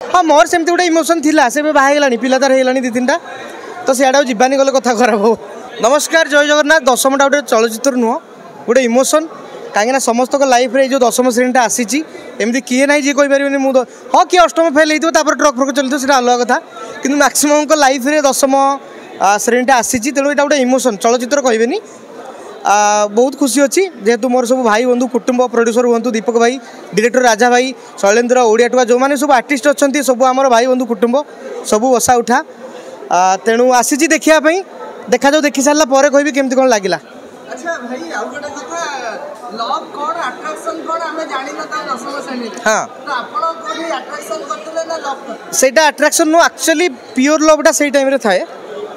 हाँ मोर सेमती गोटे इमोशन थिला से बाहर पिला तार है दी तीन तो सियाड़ा जीवानी गले कथा खराब हो। नमस्कार जय जगन्नाथ। दशमटा गोटे चलचित्र नुह गोटे इमोशन कहीं समस्त लाइफ रे जो दशम श्रेणीटा आसी एमती किए ना जी कहीपर मुझे हाँ किए अष्टम फेल होता ट्रक फ्रक चलते से अलग कथा कि मैक्सीम लाइफ रे दशम श्रेणीटा आसी तेणु यहाँ गोटे इमोशन चलचित्र कहबेनी बहुत खुशी अच्छी जेहेतु मोर सब भाई बंधु कुटुंब प्रोड्यूसर हूँ दीपक भाई डायरेक्टर राजा भाई शैलेन्द्र ओडिया टुआ जो मैंने सब आर्टिस्ट अच्छा सब आम भाई बंधु कुटुंब सब बसा उठा तेणु आसी देखापी देखा जाऊ देखी सारा पर कह केमती कौन लगे। अच्छा भाई आउ गोटे कथा लव कोड अट्रैक्शन कोड हमें जानि न ता दशम श्रेणी हां तो आपण कोनी अट्रैक्शन करथले ना लव सेटा अट्रैक्शन नो एक्चुअली प्योर लवटा सेई टाइम रे थाए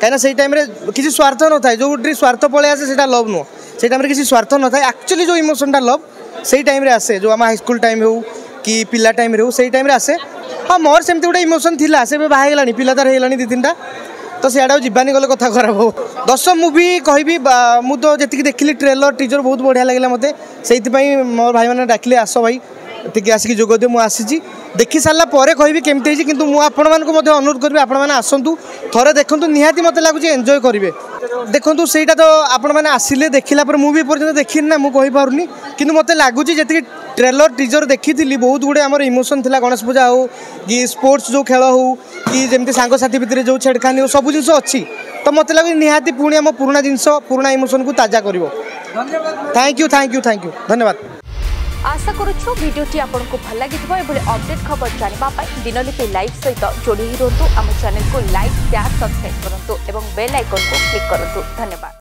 कहीं सेई टाइम रे किसी स्वार्थ न थाए जो स्वार्थ पळे आसे सेटा लव नो से टाइम किसी स्वार्थ न था एक्चुअली जो इमोशनटा लव से टाइम रे आसे जो आम हाईस्कूल टाइम हो कि पिला टाइम रे हो से टाइम रे आसे। हाँ मोर सेमती गोटे इमोशन थिला से बाहर पिला तार है दी तीन तो सियाड़ा जीवानी गले कथा खराब हो। दशम मूवी कहबी मुझे तो जी देखिली ट्रेलर टीजर बहुत बढ़िया लगे मत से मोर भाई मैंने डाकिले आस भाई टी आसिक जोग दियो मुझे आसी देखी सारा पर कह केमती कि मुझे अनुरोध करी आपण मैंने आसतु थे देखु निहाती मत लगुच एंजॉय करेंगे देखो सहीटा तो आपण मैंने आसिले देखला मुझे पर्यटन देखी ना मुझे पार्नी कि मत लगुच जी ट्रेलर टीजर देखी बहुत गुड़े आम इमोशन थिला गणेश पूजा हो कि स्पोर्ट्स जो खेल हो कि जमी सांगसाथी भितर जो छेड़खानी हो सब जिन अच्छी तो मत लगे निहाती पुणी आम पुराना जिनस पुराना इमोशन को ताजा कर। Thank you thank you thank you धन्यवाद। आशा करूँ वीडियोटी आपको भल लगी अपडेट खबर जानवाई दिनलिपि लाइव सहित जोड़ी रुहतु आम चैनल को लाइक शेयर सब्सक्राइब करूँ और बेल आइकन को क्लिक करूँ। धन्यवाद।